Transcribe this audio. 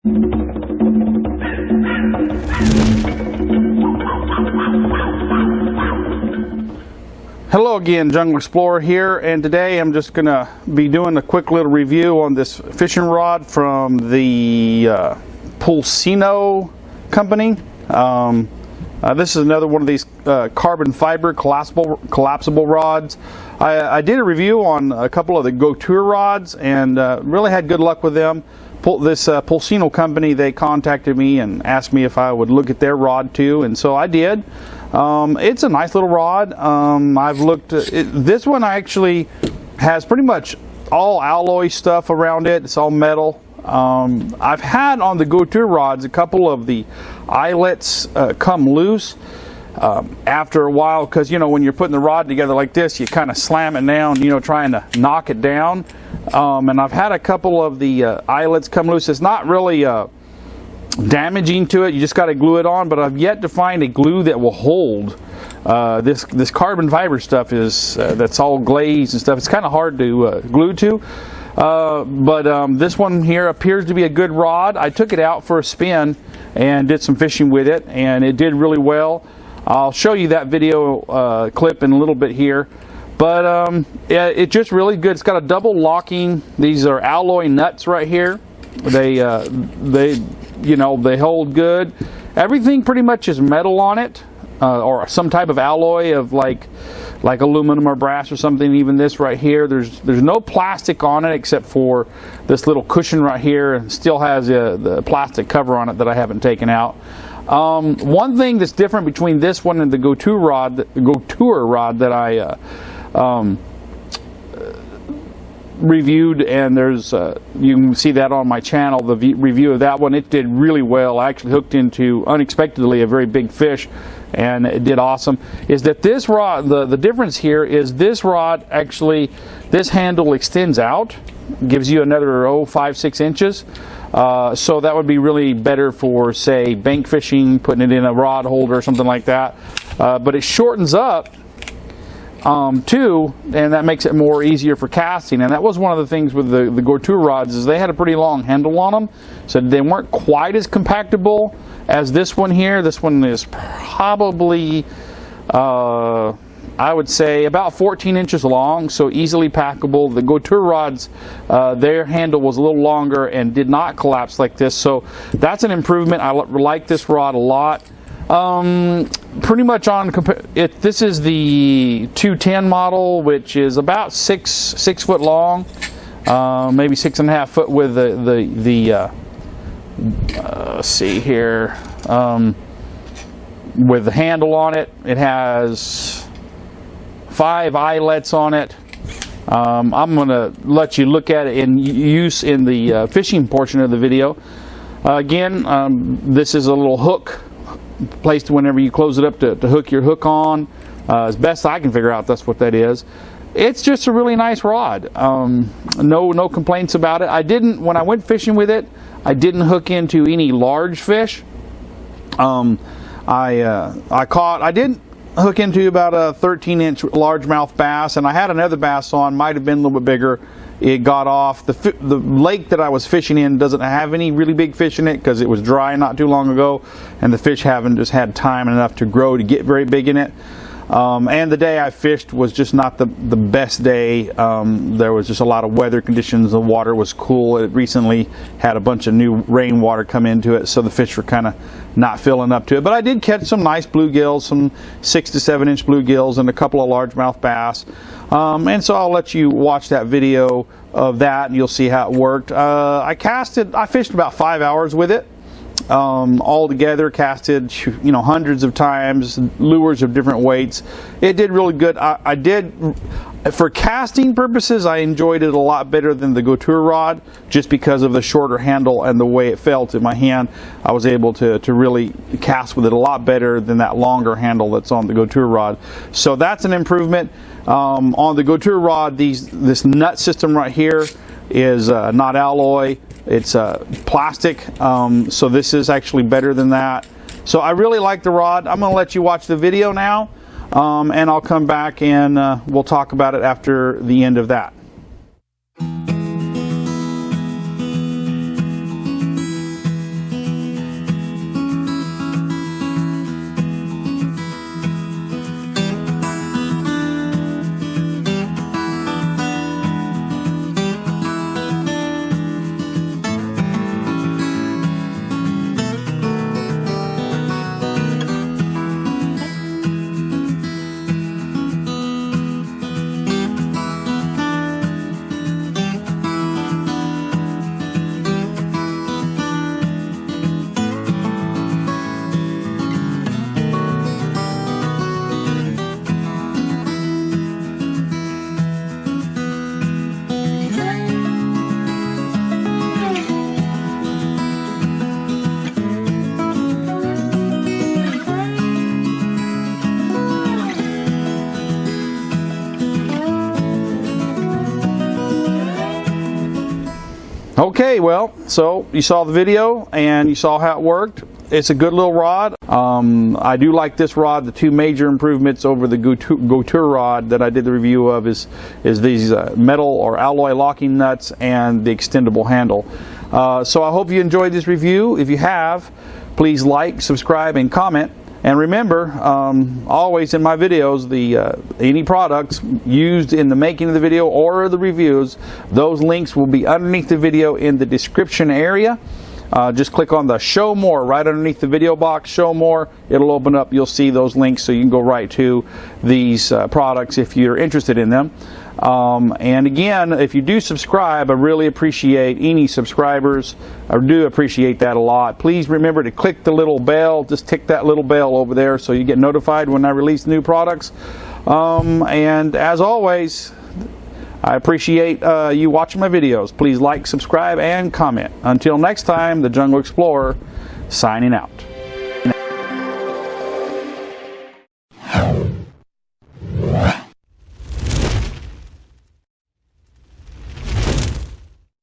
Hello again, Jungle Explorer here, and today I'm just going to be doing a quick little review on this fishing rod from the Plusinno company. This is another one of these carbon fiber collapsible rods. I did a review on a couple of the GoPro rods and really had good luck with them. This Plusinno company, they contacted me and asked me if I would look at their rod too, and so I did. It's a nice little rod. I've looked at this one. Actually has pretty much all alloy stuff around it. It's all metal. I've had on the GoPro rods a couple of the eyelets come loose after a while, because you know when you're putting the rod together like this, you kind of slam it down, you know, trying to knock it down. And I've had a couple of the eyelets come loose. It's not really damaging to it. You just got to glue it on, but I've yet to find a glue that will hold this carbon fiber stuff. Is that's all glazed and stuff. It's kind of hard to glue to. But this one here appears to be a good rod. I took it out for a spin and did some fishing with it, and it did really well. I'll show you that video clip in a little bit here. But it's just really good. It's got a double locking. These are alloy nuts right here. They you know, they hold good. Everything pretty much is metal on it, or some type of alloy of like aluminum or brass or something. Even this right here, there's no plastic on it except for this little cushion right here, and still has the plastic cover on it that I haven't taken out. One thing that's different between this one and the GoPro rod that I reviewed, and there's you can see that on my channel, the review of that one. It did really well. I actually hooked into, unexpectedly, a very big fish, and it did awesome. Is that this rod, the difference here is this rod actually, this handle extends out, gives you another 5-6 inches. So that would be really better for, say, bank fishing, putting it in a rod holder or something like that. But it shortens up too, and that makes it more easier for casting. And that was one of the things with the GoPro rods, is they had a pretty long handle on them, so they weren't quite as compactable as this one here. This one is probably I would say about 14 inches long, so easily packable. The GoPro rods, their handle was a little longer and did not collapse like this, so that's an improvement. I like this rod a lot. Pretty much on it, this is the 210 model, which is about 6 foot long, maybe 6.5 foot with let's see here, with the handle on it. It has 5 eyelets on it. I'm going to let you look at it in use in the fishing portion of the video. Again, this is a little hook placed whenever you close it up to hook your hook on. As best I can figure out, that's what that is. It's just a really nice rod. No complaints about it. When I went fishing with it, I didn't hook into any large fish. I did hook into about a 13-inch largemouth bass, and I had another bass on, might have been a little bit bigger. It got off. The lake that I was fishing in doesn't have any really big fish in it because it was dry not too long ago, and the fish haven't just had time enough to grow to get very big in it. And the day I fished was just not the best day. There was just a lot of weather conditions. The water was cool. It recently had a bunch of new rainwater come into it, so the fish were kind of not filling up to it. But I did catch some nice bluegills, some 6 to 7 inch bluegills, and a couple of largemouth bass. And so I'll let you watch that video of that, and you'll see how it worked. I fished about 5 hours with it. All together, casted, you know, hundreds of times, lures of different weights. It did really good. I did, for casting purposes, I enjoyed it a lot better than the GoPro rod, just because of the shorter handle and the way it felt in my hand. I was able to really cast with it a lot better than that longer handle that's on the GoPro rod. So that's an improvement. On the GoPro rod, this nut system right here is not alloy. It's plastic, so this is actually better than that. So I really like the rod. I'm going to let you watch the video now, and I'll come back and we'll talk about it after the end of that. Okay, well, so you saw the video and you saw how it worked. It's a good little rod. I do like this rod. The two major improvements over the GoPro rod that I did the review of is these metal or alloy locking nuts and the extendable handle. So I hope you enjoyed this review. If you have, please like, subscribe, and comment. And remember, always in my videos, any products used in the making of the video or the reviews, those links will be underneath the video in the description area. Just click on the Show More right underneath the video box, Show More. It'll open up. You'll see those links, so you can go right to these products if you're interested in them. And again, if you do subscribe, I really appreciate any subscribers. I do appreciate that a lot. Please remember to click the little bell. Just tick that little bell over there so you get notified when I release new products. And as always, I appreciate you watching my videos. Please like, subscribe, and comment. Until next time, the Jungle Explorer signing out.